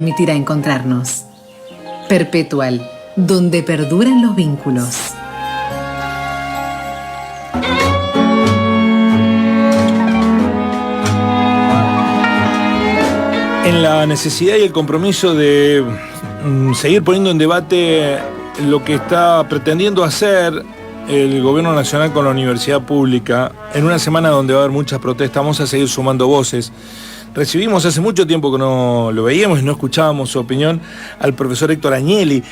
Permitirá encontrarnos. Perpetual, donde perduran los vínculos. En la necesidad y el compromiso de seguir poniendo en debate lo que está pretendiendo hacer el gobierno nacional con la universidad pública, en una semana donde va a haber muchas protestas, vamos a seguir sumando voces. Recibimos hace mucho tiempo que no lo veíamos y no escuchábamos su opinión al profesor Héctor Agnelli,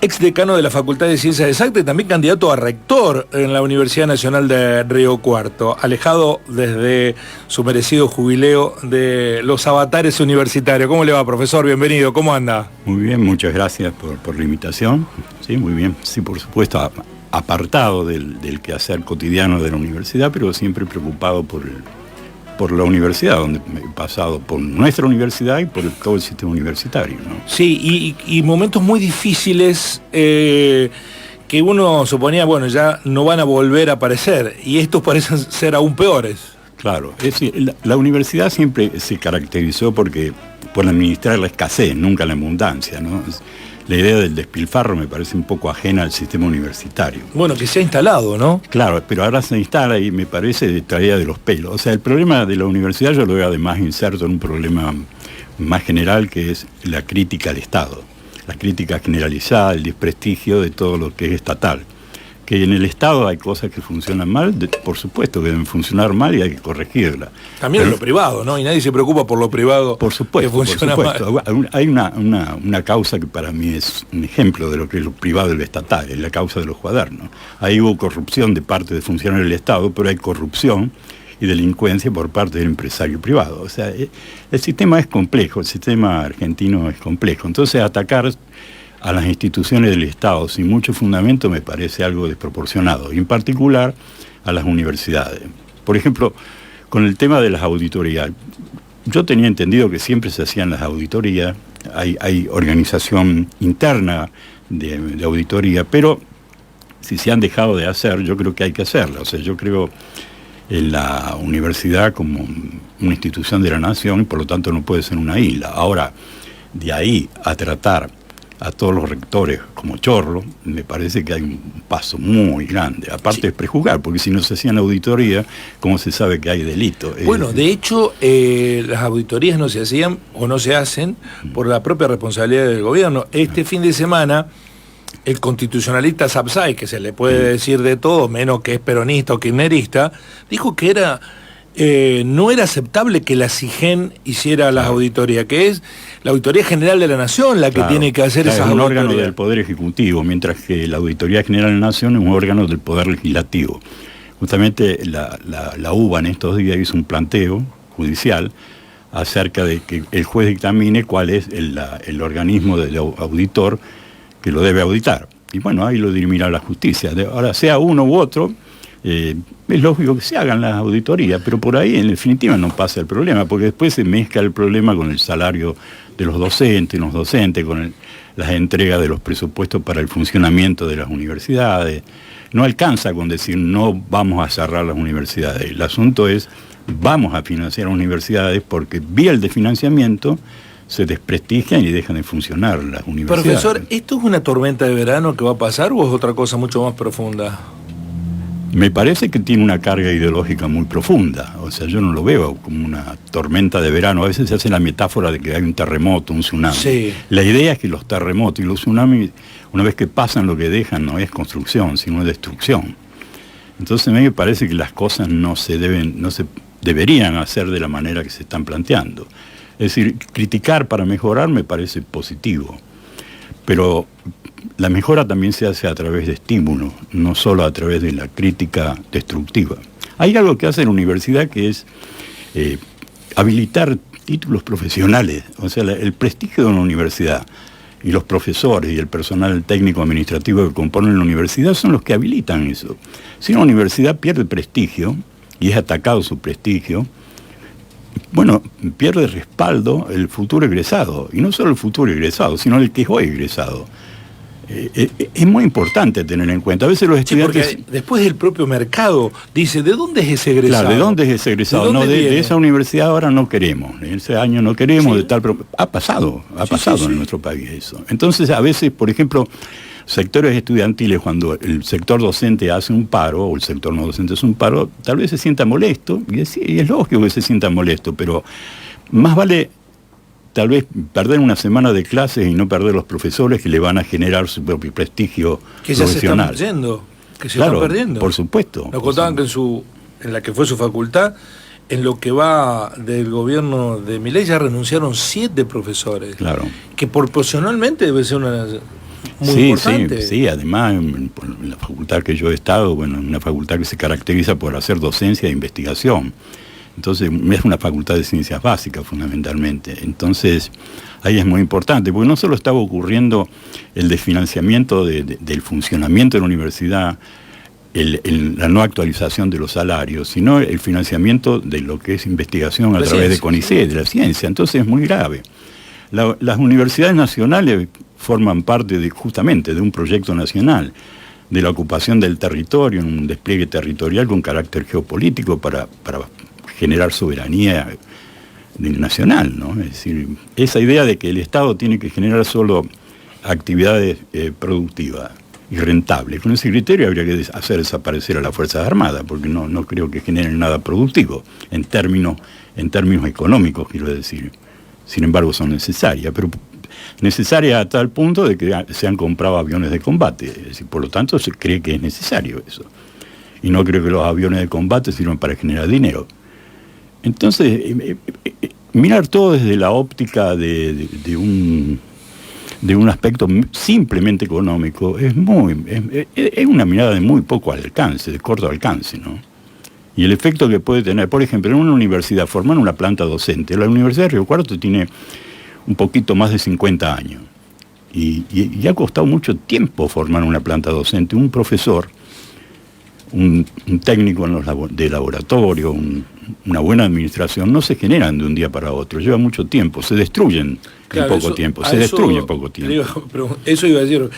ex decano de la Facultad de Ciencias Exactas y también candidato a rector en la Universidad Nacional de Río Cuarto, alejado desde su merecido jubileo de los avatares universitarios. ¿Cómo le va, profesor? Bienvenido, ¿cómo anda? Muy bien, muchas gracias por la invitación. Sí, muy bien. Sí, por supuesto, apartado del quehacer cotidiano de la universidad, pero siempre preocupado por la universidad, donde he pasado por nuestra universidad y por todo el sistema universitario, ¿no? Sí, y momentos muy difíciles que uno suponía, bueno, ya no van a volver a aparecer, y estos parecen ser aún peores. Claro, es decir, la universidad siempre se caracterizó por administrar la escasez, nunca la abundancia, ¿no? La idea del despilfarro me parece un poco ajena al sistema universitario. Bueno, que se ha instalado, ¿no? Claro, pero ahora se instala y me parece traída de los pelos. O sea, el problema de la universidad yo lo veo además inserto en un problema más general, que es la crítica al Estado. La crítica generalizada, el desprestigio de todo lo que es estatal. Que en el Estado hay cosas que funcionan mal, por supuesto que deben funcionar mal y hay que corregirlas. También en lo privado, ¿no? Y nadie se preocupa por lo privado, por supuesto, que funciona mal. Hay una causa que para mí es un ejemplo de lo que es lo privado y lo estatal, es la causa de los cuadernos. Ahí hubo corrupción de parte de funcionarios del Estado, pero hay corrupción y delincuencia por parte del empresario privado. O sea, el sistema es complejo, el sistema argentino es complejo. Entonces, atacar a las instituciones del Estado sin mucho fundamento me parece algo desproporcionado, y en particular a las universidades. Por ejemplo, con el tema de las auditorías, yo tenía entendido que siempre se hacían las auditorías, hay organización interna de auditoría, pero si se han dejado de hacer, yo creo que hay que hacerla. O sea, yo creo en la universidad como una institución de la nación y por lo tanto no puede ser una isla. Ahora, de ahí a tratar a todos los rectores como chorro, me parece que hay un paso muy grande. Aparte sí, es prejuzgar, porque si no se hacían auditoría, ¿cómo se sabe que hay delito? Bueno, de hecho, las auditorías no se hacían o no se hacen por la propia responsabilidad del gobierno. Este fin de semana, el constitucionalista Sapsay, que se le puede decir de todo, menos que es peronista o kirchnerista, dijo que no era aceptable que la SIGEN hiciera las auditorías, que es la Auditoría General de la Nación la que tiene que hacer esas auditorías. Es un órgano del Poder Ejecutivo, mientras que la Auditoría General de la Nación es un órgano del Poder Legislativo. Justamente la UBA en estos días hizo un planteo judicial acerca de que el juez dictamine cuál es el organismo del auditor que lo debe auditar. Y bueno, ahí lo dirimirá la justicia. Ahora, sea uno u otro, es lógico que se hagan las auditorías, pero por ahí en definitiva no pasa el problema, porque después se mezcla el problema con el salario de los docentes, con las entregas de los presupuestos para el funcionamiento de las universidades. No alcanza con decir no vamos a cerrar las universidades. El asunto es vamos a financiar universidades, porque vía el desfinanciamiento se desprestigian y dejan de funcionar las universidades. Profesor, ¿esto es una tormenta de verano que va a pasar o es otra cosa mucho más profunda? Me parece que tiene una carga ideológica muy profunda. O sea, yo no lo veo como una tormenta de verano. A veces se hace la metáfora de que hay un terremoto, un tsunami. Sí. La idea es que los terremotos y los tsunamis, una vez que pasan, lo que dejan no es construcción, sino destrucción. Entonces a mí me parece que las cosas no se deberían hacer de la manera que se están planteando. Es decir, criticar para mejorar me parece positivo, pero la mejora también se hace a través de estímulos, no solo a través de la crítica destructiva. Hay algo que hace la universidad que es habilitar títulos profesionales. O sea, el prestigio de una universidad y los profesores y el personal técnico administrativo que componen la universidad son los que habilitan eso. Si una universidad pierde prestigio y es atacado su prestigio, bueno, pierde respaldo el futuro egresado, y no solo el futuro egresado, sino el que es hoy egresado. Es muy importante tener en cuenta. A veces los estudiantes... Sí, porque después el propio mercado dice, ¿de dónde es ese egresado? Claro, ¿de dónde es ese egresado? No, de esa universidad ahora no queremos, ese año no queremos, Sí. de tal... Pero ha pasado Sí. en nuestro país eso. Entonces, a veces, por ejemplo, sectores estudiantiles, cuando el sector docente hace un paro, o el sector no docente hace un paro, tal vez se sienta molesto, y es lógico que se sienta molesto, pero más vale tal vez perder una semana de clases y no perder los profesores que le van a generar su propio prestigio Que ya se profesional. están yendo, que se Claro, están perdiendo. por supuesto. Nos contaban que en la que fue su facultad, en lo que va del gobierno de Milei ya renunciaron 7 profesores. Claro. Que proporcionalmente debe ser una muy importante. Sí, además en la facultad que yo he estado, bueno, una facultad que se caracteriza por hacer docencia e investigación. Entonces, es una facultad de ciencias básicas fundamentalmente. Entonces, ahí es muy importante, porque no solo estaba ocurriendo el desfinanciamiento del funcionamiento de la universidad, la no actualización de los salarios, sino el financiamiento de lo que es investigación a través de CONICET, de la ciencia. Entonces, es muy grave. Las universidades nacionales forman parte justamente de un proyecto nacional, de la ocupación del territorio, en un despliegue territorial con carácter geopolítico para generar soberanía nacional, ¿no? Es decir, esa idea de que el Estado tiene que generar solo actividades productivas y rentables, con ese criterio habría que hacer desaparecer a las Fuerzas Armadas, porque no creo que generen nada productivo, en términos económicos, quiero decir. Sin embargo, son necesarias, pero necesarias a tal punto de que se han comprado aviones de combate, es decir, por lo tanto se cree que es necesario eso. Y no creo que los aviones de combate sirvan para generar dinero. Entonces, mirar todo desde la óptica de un aspecto simplemente económico es una mirada de muy poco alcance, de corto alcance, ¿no? Y el efecto que puede tener, por ejemplo, en una universidad, formar una planta docente. La Universidad de Río Cuarto tiene un poquito más de 50 años y ha costado mucho tiempo formar una planta docente. Un profesor, un técnico de laboratorio, una buena administración, no se generan de un día para otro, lleva mucho tiempo, se destruyen en poco tiempo, Eso iba a decir,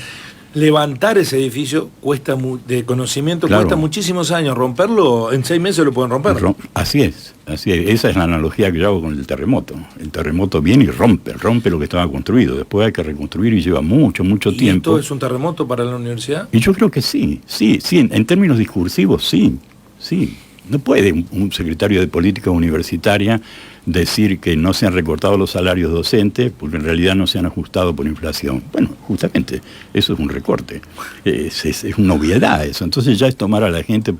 levantar ese edificio de conocimiento, claro, cuesta muchísimos años, romperlo, en 6 meses lo pueden romper. Así es, esa es la analogía que yo hago con el terremoto. El terremoto viene y rompe lo que estaba construido, después hay que reconstruir y lleva mucho tiempo. ¿Y esto es un terremoto para la universidad? Y yo creo que sí, en términos discursivos sí. No puede un secretario de política universitaria decir que no se han recortado los salarios docentes porque en realidad no se han ajustado por inflación. Bueno, justamente eso es un recorte, es una obviedad eso. Entonces ya es tomar a la gente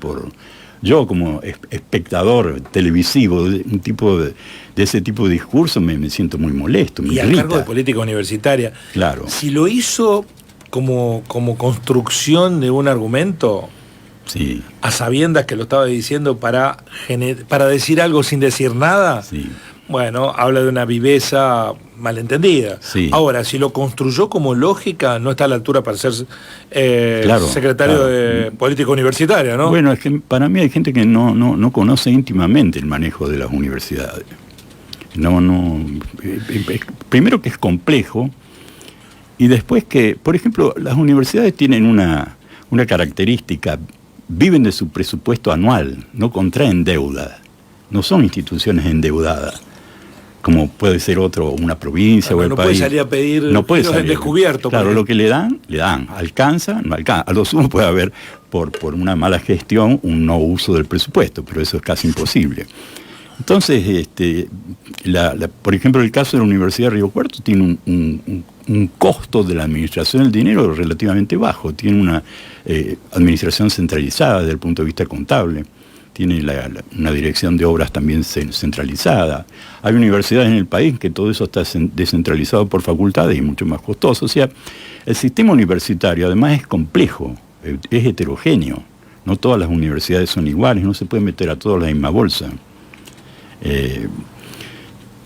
yo como espectador televisivo de ese tipo de discurso me siento muy molesto, me irrita. Y a cargo de política universitaria. Claro. Si lo hizo como construcción de un argumento... Sí. A sabiendas que lo estaba diciendo para decir algo sin decir nada, sí. Bueno, habla de una viveza malentendida. Sí. Ahora, si lo construyó como lógica, no está a la altura para ser secretario de política universitaria, ¿no? Bueno, es que para mí hay gente que no conoce íntimamente el manejo de las universidades. Primero que es complejo, y después que, por ejemplo, las universidades tienen una característica. Viven de su presupuesto anual, no contraen deuda, no son instituciones endeudadas, como puede ser una provincia o el país. No puede salir a pedir en descubierto. Claro, lo que le dan, alcanza, no alcanza. A lo sumo puede haber, por una mala gestión, un no uso del presupuesto, pero eso es casi imposible. Entonces, por ejemplo, el caso de la Universidad de Río Cuarto tiene un costo de la administración del dinero relativamente bajo, tiene una administración centralizada desde el punto de vista contable, tiene una dirección de obras también centralizada. Hay universidades en el país que todo eso está descentralizado por facultades y mucho más costoso. O sea, el sistema universitario además es complejo, es heterogéneo. No todas las universidades son iguales, no se puede meter a todos en la misma bolsa.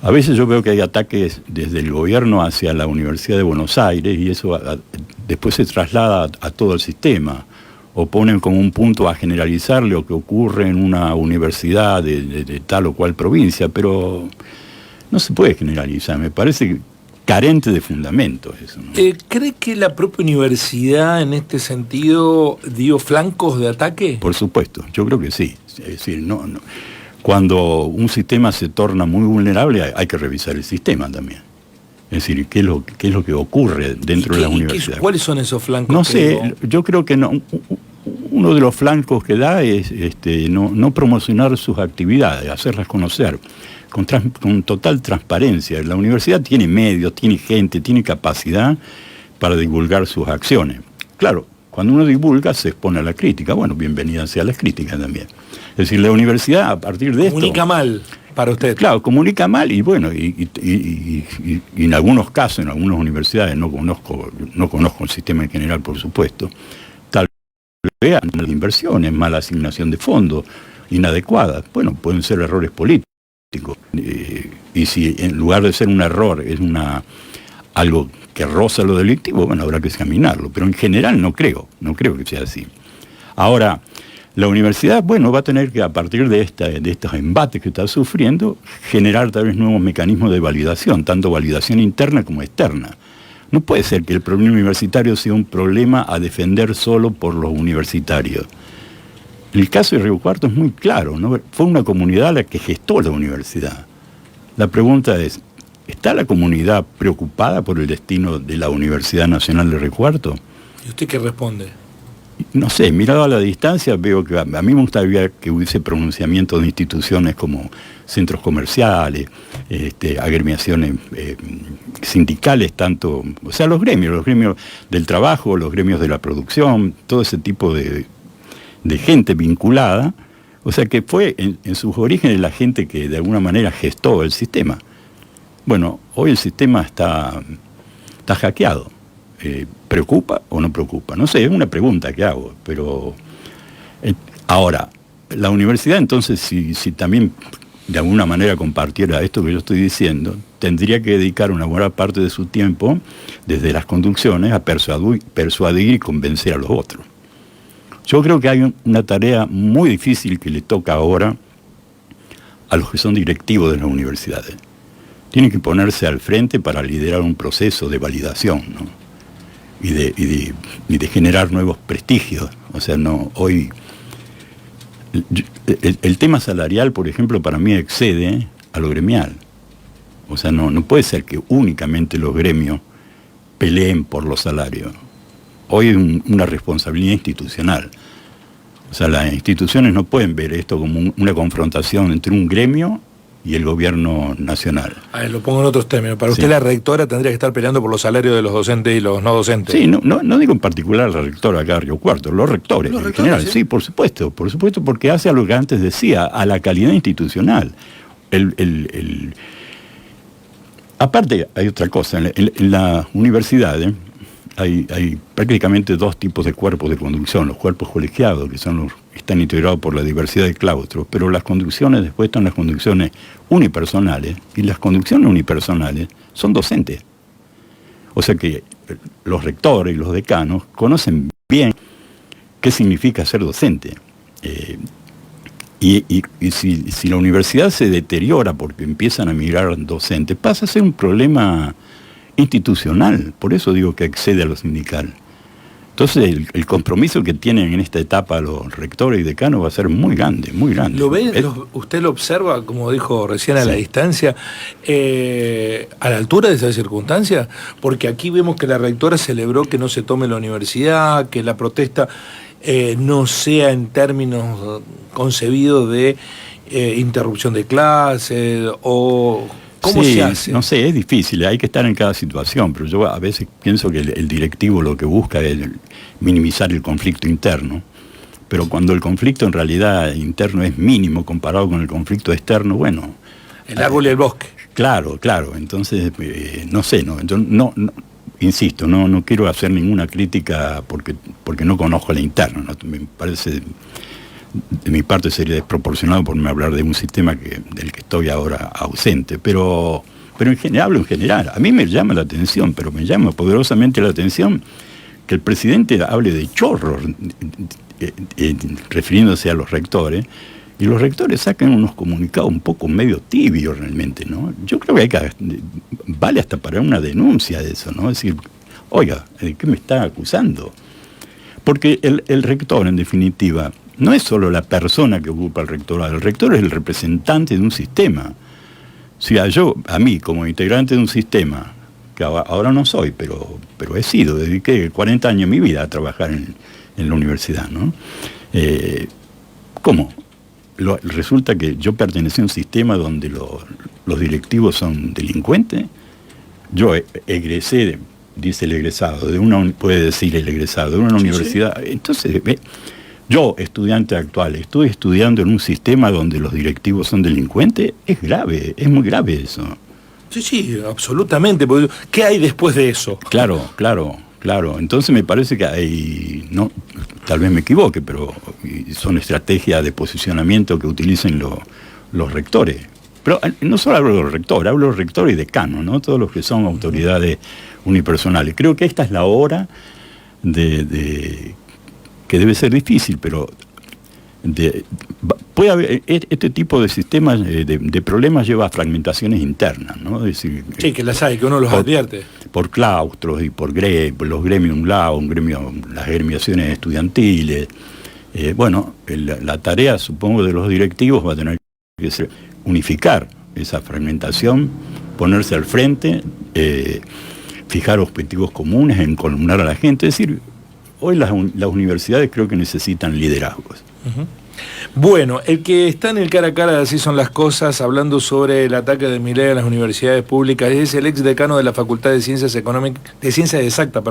A veces yo veo que hay ataques desde el gobierno hacia la Universidad de Buenos Aires y eso después se traslada a todo el sistema, o ponen como un punto a generalizar lo que ocurre en una universidad de tal o cual provincia, pero no se puede generalizar. Me parece carente de fundamentos eso, ¿no? ¿Cree que la propia universidad en este sentido dio flancos de ataque? Por supuesto, yo creo que sí. Es decir, cuando un sistema se torna muy vulnerable hay que revisar el sistema también. Es decir, ¿qué es lo que ocurre dentro de las universidades? ¿Cuáles son esos flancos? No sé, yo creo que no. Uno de los flancos que da es no promocionar sus actividades, hacerlas conocer con total transparencia. La universidad tiene medios, tiene gente, tiene capacidad para divulgar sus acciones. Claro, cuando uno divulga se expone a la crítica. Bueno, bienvenida sea las críticas también. Es decir, la universidad a partir de esto... Comunica mal para usted. Claro, comunica mal y bueno, y en algunos casos, en algunas universidades, no conozco el sistema en general, por supuesto, tal vez malas inversiones, mala asignación de fondos, inadecuadas. Bueno, pueden ser errores políticos. Y si en lugar de ser un error es algo que roza lo delictivo, bueno, habrá que examinarlo. Pero en general no creo que sea así. Ahora, la universidad, bueno, va a tener que, a partir de estos embates que está sufriendo, generar tal vez nuevos mecanismos de validación, tanto validación interna como externa. No puede ser que el problema universitario sea un problema a defender solo por los universitarios. El caso de Río Cuarto es muy claro, ¿no? Fue una comunidad la que gestó la universidad. La pregunta es, ¿está la comunidad preocupada por el destino de la Universidad Nacional de Río Cuarto? ¿Y usted qué responde? No sé, mirado a la distancia veo que a mí me gustaría que hubiese pronunciamiento de instituciones como centros comerciales, agremiaciones sindicales, tanto, o sea, los gremios del trabajo, los gremios de la producción, todo ese tipo de gente vinculada, o sea que fue en sus orígenes la gente que de alguna manera gestó el sistema. Bueno, hoy el sistema está hackeado. ¿Preocupa o no preocupa? No sé, es una pregunta que hago, pero ahora, la universidad entonces, si también de alguna manera compartiera esto que yo estoy diciendo, tendría que dedicar una buena parte de su tiempo, desde las conducciones, a persuadir y convencer a los otros. Yo creo que hay una tarea muy difícil que le toca ahora a los que son directivos de las universidades. Tienen que ponerse al frente para liderar un proceso de validación, ¿no? Y de generar nuevos prestigios. O sea, hoy el tema salarial, por ejemplo, para mí excede a lo gremial. O sea, no puede ser que únicamente los gremios peleen por los salarios. Hoy es una responsabilidad institucional. O sea, las instituciones no pueden ver esto como una confrontación entre un gremio y el gobierno nacional. A ver, lo pongo en otros términos. Para usted la rectora tendría que estar peleando por los salarios de los docentes y los no docentes. Sí, no digo en particular la rectora acá de Río Cuarto, los rectores en general. Sí, por supuesto, porque hace a lo que antes decía, a la calidad institucional. Aparte, hay otra cosa, en las universidades hay prácticamente dos tipos de cuerpos de conducción, los cuerpos colegiados, que están integrados por la diversidad de claustros, pero las conducciones, después están las conducciones unipersonales, y las conducciones unipersonales son docentes. O sea que los rectores y los decanos conocen bien qué significa ser docente. Y si la universidad se deteriora porque empiezan a migrar docentes, pasa a ser un problema institucional, por eso digo que excede a lo sindical. Entonces el compromiso que tienen en esta etapa los rectores y decanos va a ser muy grande, muy grande. ¿Lo ve? ¿Usted lo observa, como dijo recién, a la distancia, a la altura de esa circunstancia? Porque aquí vemos que la rectora celebró que no se tome la universidad, que la protesta no sea en términos concebidos de interrupción de clases o... ¿Cómo se hace? No sé, es difícil, hay que estar en cada situación, pero yo a veces pienso que el directivo lo que busca es minimizar el conflicto interno, pero cuando el conflicto en realidad interno es mínimo comparado con el conflicto externo, bueno... El árbol y el bosque. Claro, entonces, no sé, yo insisto, no quiero hacer ninguna crítica porque no conozco la interna, ¿no? Me parece... De mi parte sería desproporcionado por hablar de un sistema del que estoy ahora ausente, pero en general, a mí me llama la atención, pero me llama poderosamente la atención que el presidente hable de chorros, refiriéndose a los rectores, Y los rectores sacan unos comunicados un poco medio tibios realmente, ¿no? Yo creo que vale hasta para una denuncia de eso, ¿no? Es decir, oiga, ¿de qué me está acusando? Porque el rector, en definitiva, no es solo la persona que ocupa el rectorado. El rector es el representante de un sistema. O sea, a mí, como integrante de un sistema, que ahora no soy, pero he sido, dediqué 40 años de mi vida a trabajar en la universidad, ¿no? ¿Cómo? Resulta que yo pertenecí a un sistema donde los directivos son delincuentes. Yo egresé, dice el egresado, puede decir el egresado, de una universidad. Sí. Entonces, yo, estudiante actual, estoy estudiando en un sistema donde los directivos son delincuentes. Es grave, es muy grave eso. Sí, absolutamente. ¿Qué hay después de eso? Claro. Entonces me parece que hay, no, tal vez me equivoque, pero son estrategias de posicionamiento que utilicen los rectores. Pero no solo hablo de los rectores, hablo de los rectores y decanos, ¿no? Todos los que son autoridades unipersonales. Creo que esta es la hora que debe ser difícil, pero puede haber este tipo de sistemas de problemas, lleva a fragmentaciones internas, ¿no? Es decir, sí, que las hay, que uno los advierte. Por claustros y por los gremios, las gremiaciones estudiantiles. La tarea, supongo, de los directivos va a tener que ser unificar esa fragmentación, ponerse al frente, fijar objetivos comunes, encolumnar a la gente. Es decir, hoy las universidades creo que necesitan liderazgos. Uh-huh. Bueno, el que está en el cara a cara de Así Son las Cosas, hablando sobre el ataque de Milei a las universidades públicas, es el ex decano de la Facultad de Ciencias Exactas,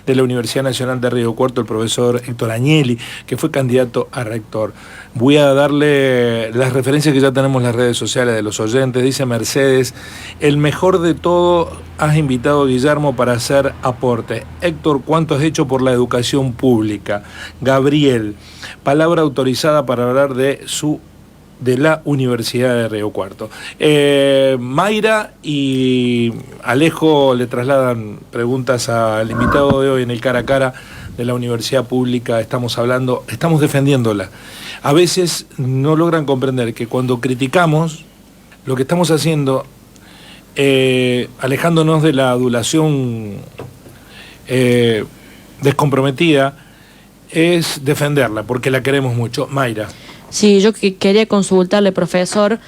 de la Universidad Nacional de Río Cuarto, el profesor Héctor Agnelli, que fue candidato a rector. Voy a darle las referencias que ya tenemos en las redes sociales de los oyentes. Dice Mercedes: el mejor de todo, has invitado a Guillermo para hacer aporte. Héctor, ¿cuánto has hecho por la educación pública? Gabriel: palabra autorizada para hablar de la Universidad de Río Cuarto. Mayra y Alejo le trasladan preguntas al invitado de hoy en el cara a cara de la Universidad Pública. Estamos defendiéndola. A veces no logran comprender que cuando criticamos, lo que estamos haciendo, alejándonos de la adulación descomprometida, es defenderla, porque la queremos mucho. Mayra. Sí, yo quería consultarle, profesor.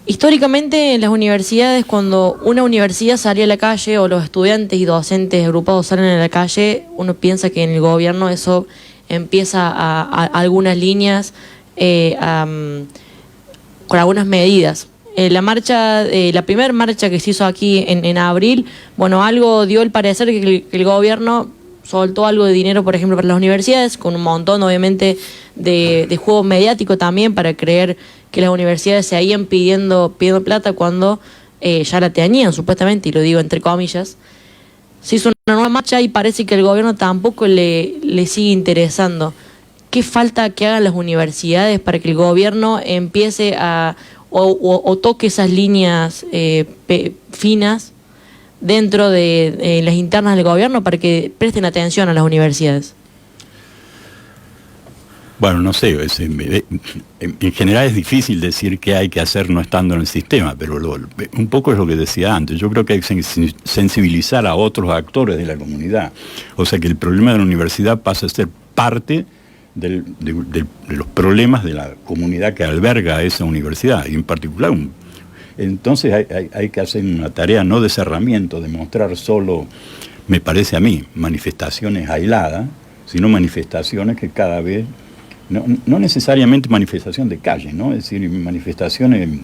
Históricamente en las universidades, cuando una universidad salía a la calle o los estudiantes y docentes agrupados salen a la calle, uno piensa que en el gobierno eso empieza a algunas líneas con algunas medidas. La primera marcha que se hizo aquí en abril, algo dio el parecer que el gobierno soltó algo de dinero, por ejemplo, para las universidades, con un montón, obviamente, de juego mediático también, para creer que las universidades se seguían pidiendo plata cuando ya la tenían, supuestamente, y lo digo entre comillas. Se hizo una nueva marcha y parece que el gobierno tampoco le sigue interesando. ¿Qué falta que hagan las universidades para que el gobierno empiece o toque esas líneas finas dentro de las internas del gobierno para que presten atención a las universidades? Bueno, no sé, en general es difícil decir qué hay que hacer no estando en el sistema, pero un poco es lo que decía antes. Yo creo que hay que sensibilizar a otros actores de la comunidad. O sea, que el problema de la universidad pasa a ser parte de los problemas de la comunidad que alberga esa universidad, y en particular entonces hay que hacer una tarea no de cerramiento, de mostrar solo, me parece a mí, manifestaciones aisladas, sino manifestaciones que cada vez, no necesariamente manifestación de calle, ¿no? Es decir, manifestaciones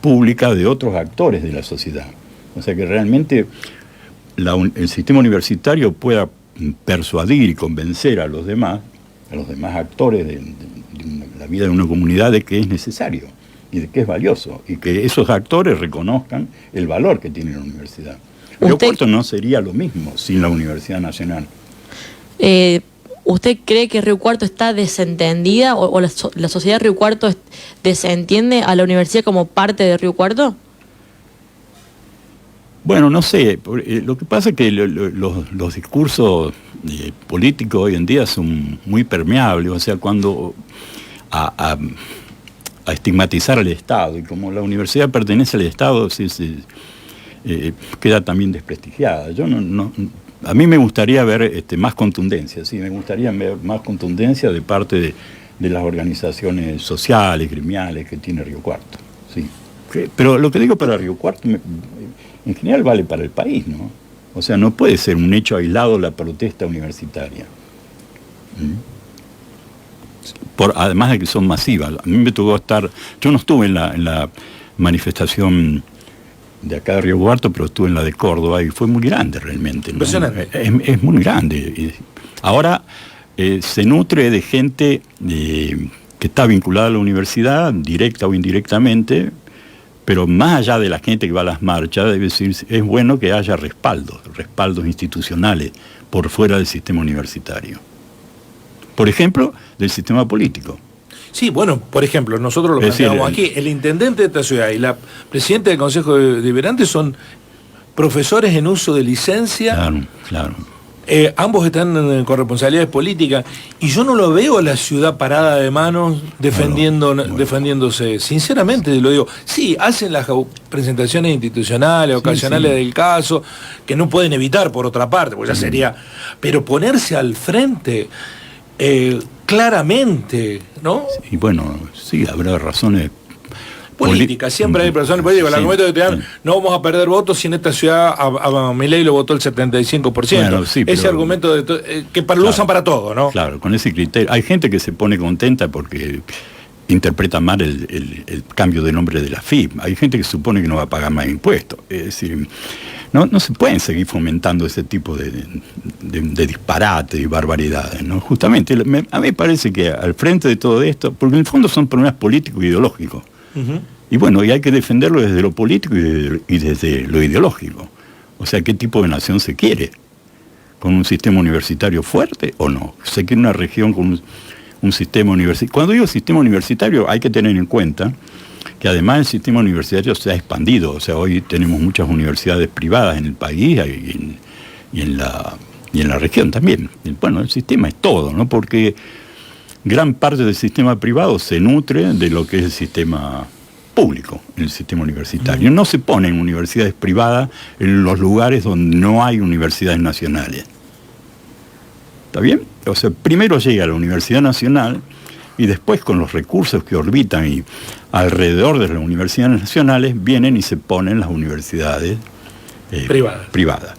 públicas de otros actores de la sociedad. O sea, que realmente el sistema universitario pueda persuadir y convencer a los demás actores de la vida de una comunidad de que es necesario y de que es valioso, y que esos actores reconozcan el valor que tiene la universidad. Río Cuarto no sería lo mismo sin la Universidad Nacional. ¿Usted cree que Río Cuarto está desentendida o la sociedad de Río Cuarto desentiende a la universidad como parte de Río Cuarto? Bueno, no sé. Lo que pasa es que los discursos políticos hoy en día son muy permeables. O sea, cuando a estigmatizar al Estado, y como la universidad pertenece al Estado, queda también desprestigiada. A mí me gustaría ver más contundencia, sí, me gustaría ver más contundencia de parte de las organizaciones sociales, gremiales que tiene Río Cuarto, sí. Pero lo que digo para Río Cuarto, en general vale para el país, ¿no? O sea, no puede ser un hecho aislado la protesta universitaria. Además de que son masivas. A mí me tocó yo no estuve en la manifestación de acá de Río Cuarto, pero estuve en la de Córdoba y fue muy grande realmente, ¿no? Impresionante. Es muy grande. Ahora se nutre de gente que está vinculada a la universidad, directa o indirectamente, pero más allá de la gente que va a las marchas, debe decir, es bueno que haya respaldos institucionales por fuera del sistema universitario. Por ejemplo, del sistema político. Sí, bueno, por ejemplo, nosotros lo planteamos aquí, el intendente de esta ciudad y la presidenta del Consejo Deliberante son profesores en uso de licencia. Claro, claro. Ambos están con responsabilidades políticas y yo no lo veo a la ciudad parada de manos defendiéndose. Sinceramente lo digo. Sí, hacen las presentaciones institucionales, ocasionales del caso, que no pueden evitar por otra parte, porque ya sería. Pero ponerse al frente claramente, ¿no? Y bueno, sí, habrá razones política, siempre hay personas políticas. El argumento que te dan, no vamos a perder votos si en esta ciudad a Milei lo votó el 75%. Bueno, sí, ese argumento que lo usan para todo, ¿no? Claro, con ese criterio. Hay gente que se pone contenta porque interpreta mal el cambio de nombre de la FIP. Hay gente que supone que no va a pagar más impuestos. Es decir, no se pueden seguir fomentando ese tipo de disparates y barbaridades, ¿no? Justamente, a mí me parece que al frente de todo esto, porque en el fondo son problemas políticos e ideológicos, y bueno, y hay que defenderlo desde lo político y desde lo ideológico. O sea, ¿qué tipo de nación se quiere? ¿Con un sistema universitario fuerte o no? Se quiere una región con un sistema universitario. Cuando digo sistema universitario hay que tener en cuenta que además el sistema universitario se ha expandido. O sea, hoy tenemos muchas universidades privadas en el país y en la región también. Bueno, el sistema es todo, ¿no? Porque gran parte del sistema privado se nutre de lo que es el sistema público, el sistema universitario. No se ponen universidades privadas en los lugares donde no hay universidades nacionales. ¿Está bien? O sea, primero llega la Universidad Nacional y después con los recursos que orbitan y alrededor de las universidades nacionales vienen y se ponen las universidades privadas.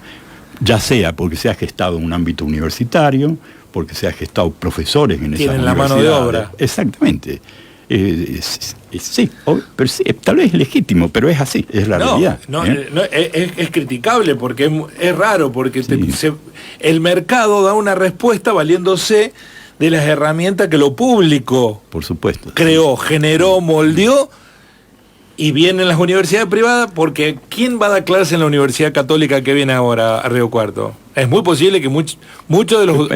Ya sea porque se ha gestado un ámbito universitario, porque se ha gestado profesores en esas universidades. Tienen la mano de obra. Exactamente. Sí, pero sí, tal vez es legítimo, pero es así, es la realidad. Es criticable porque es raro, porque el mercado da una respuesta valiéndose de las herramientas que lo público, por supuesto, creó, generó, moldeó, y vienen las universidades privadas, porque ¿quién va a dar clase en la Universidad Católica que viene ahora a Río Cuarto? Es muy posible que muchos de los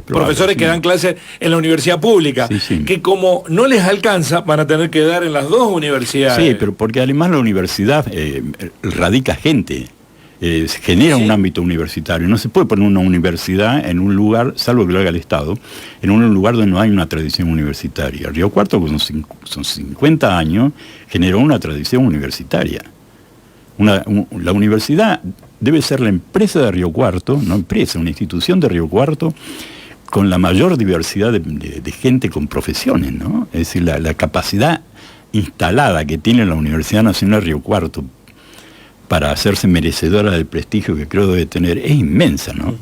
profesores que dan clases en la universidad pública, que como no les alcanza, van a tener que dar en las dos universidades. Sí, pero porque además la universidad radica gente, genera un ámbito universitario. No se puede poner una universidad en un lugar, salvo que lo haga el Estado, en un lugar donde no hay una tradición universitaria. Río Cuarto, con son 50 años, generó una tradición universitaria. La universidad debe ser la empresa de Río Cuarto, no empresa, una institución de Río Cuarto, con la mayor diversidad de gente con profesiones, ¿no? Es decir, la capacidad instalada que tiene la Universidad Nacional de Río Cuarto para hacerse merecedora del prestigio que creo debe tener, es inmensa, ¿no?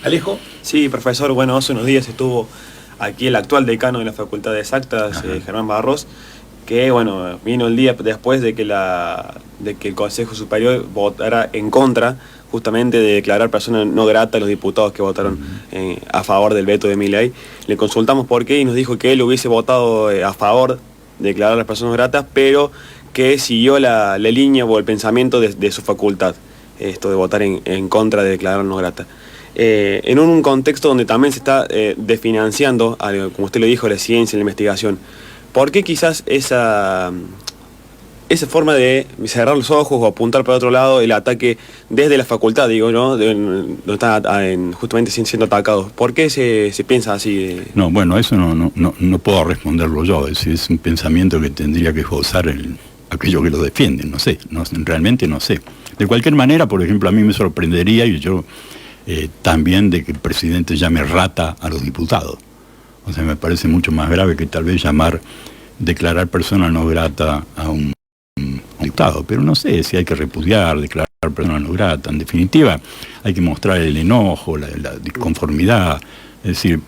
Alejo. Sí, profesor, bueno, hace unos días estuvo aquí el actual decano de la Facultad de Exactas, Germán Barros, que bueno, vino el día después de que el Consejo Superior votara en contra justamente de declarar persona no grata a los diputados que votaron a favor del veto de Milei. Le consultamos por qué y nos dijo que él hubiese votado a favor de declarar a las personas gratas, pero que siguió la línea o el pensamiento de su facultad, esto de votar en contra de declarar no grata. En un contexto donde también se está desfinanciando, como usted lo dijo, la ciencia, la investigación, ¿por qué quizás esa esa forma de cerrar los ojos o apuntar para otro lado, el ataque desde la facultad, digo, ¿no? Donde están justamente siendo atacados. ¿Por qué se piensa así? No, bueno, eso no puedo responderlo yo. Es un pensamiento que tendría que esbozar aquellos que lo defienden. No sé, realmente no sé. De cualquier manera, por ejemplo, a mí me sorprendería, y yo también, de que el presidente llame rata a los diputados. O sea, me parece mucho más grave que tal vez declarar persona no grata a un diputado, pero no sé si hay que repudiar, declarar persona no grata. En definitiva, hay que mostrar el enojo, la disconformidad. Es decir,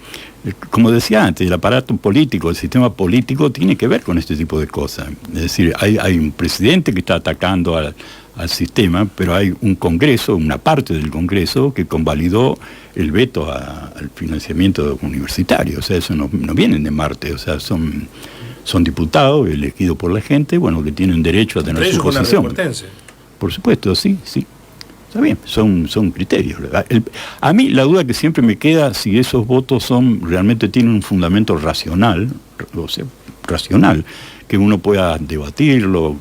como decía antes, el aparato político, el sistema político tiene que ver con este tipo de cosas. Es decir, hay un presidente que está atacando al sistema, pero hay un Congreso, una parte del Congreso, que convalidó el veto al financiamiento universitario. O sea, eso no vienen de Marte, o sea, son diputados elegidos por la gente, bueno, que tienen derecho a tener su posición. Por supuesto, sí. Está bien, son criterios. A mí la duda que siempre me queda, si esos votos realmente tienen un fundamento racional, o sea, racional, que uno pueda debatirlo,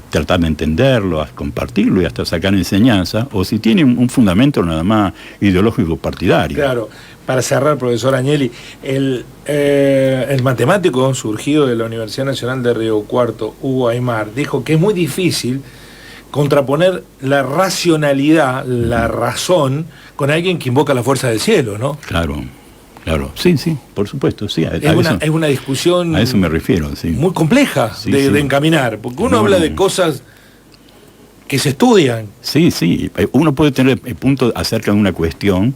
tratar de entenderlo, compartirlo y hasta sacar enseñanza, o si tiene un fundamento nada más ideológico partidario. Claro. Para cerrar, profesor Agnelli, el matemático surgido de la Universidad Nacional de Río Cuarto, Hugo Aymar, dijo que es muy difícil contraponer la racionalidad, la razón, con alguien que invoca la fuerza del cielo, ¿no? Claro. Sí, por supuesto, sí. Es una discusión... A eso me refiero, sí. Muy compleja de encaminar, porque uno habla de cosas que se estudian. Sí. Uno puede tener puntos acerca de una cuestión,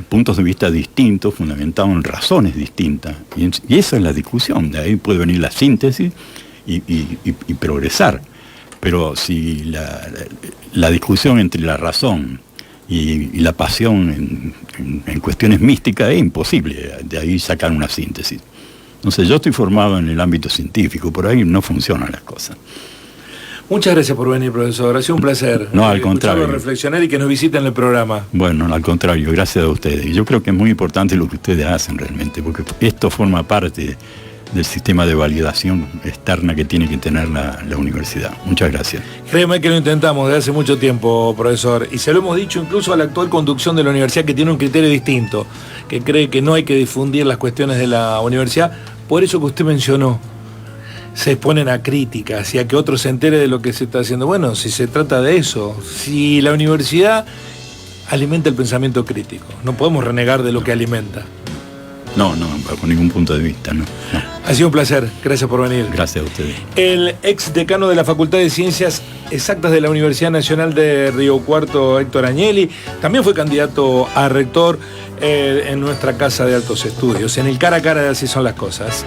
puntos de vista distintos, fundamentados en razones distintas. Y esa es la discusión. De ahí puede venir la síntesis y progresar. Pero si la discusión entre la razón y la pasión en cuestiones místicas es imposible de ahí sacar una síntesis. No sé, yo estoy formado en el ámbito científico, por ahí no funcionan las cosas. Muchas gracias por venir, profesor. Ha sido un placer. No, al contrario. Reflexionar y que nos visiten el programa. Bueno, al contrario, gracias a ustedes. Yo creo que es muy importante lo que ustedes hacen realmente, porque esto forma parte del sistema de validación externa que tiene que tener la universidad. Muchas gracias. Créeme que lo intentamos desde hace mucho tiempo, profesor, y se lo hemos dicho incluso a la actual conducción de la universidad, que tiene un criterio distinto, que cree que no hay que difundir las cuestiones de la universidad, por eso que usted mencionó. Se exponen a críticas y a que otros se entere de lo que se está haciendo. Bueno, si se trata de eso, si la universidad alimenta el pensamiento crítico, no podemos renegar de lo que alimenta. No, bajo ningún punto de vista, no. Ha sido un placer, gracias por venir. Gracias a ustedes. El ex decano de la Facultad de Ciencias Exactas de la Universidad Nacional de Río Cuarto, Héctor Agnelli, también fue candidato a rector en nuestra Casa de Altos Estudios, en el cara a cara de Así Son las Cosas.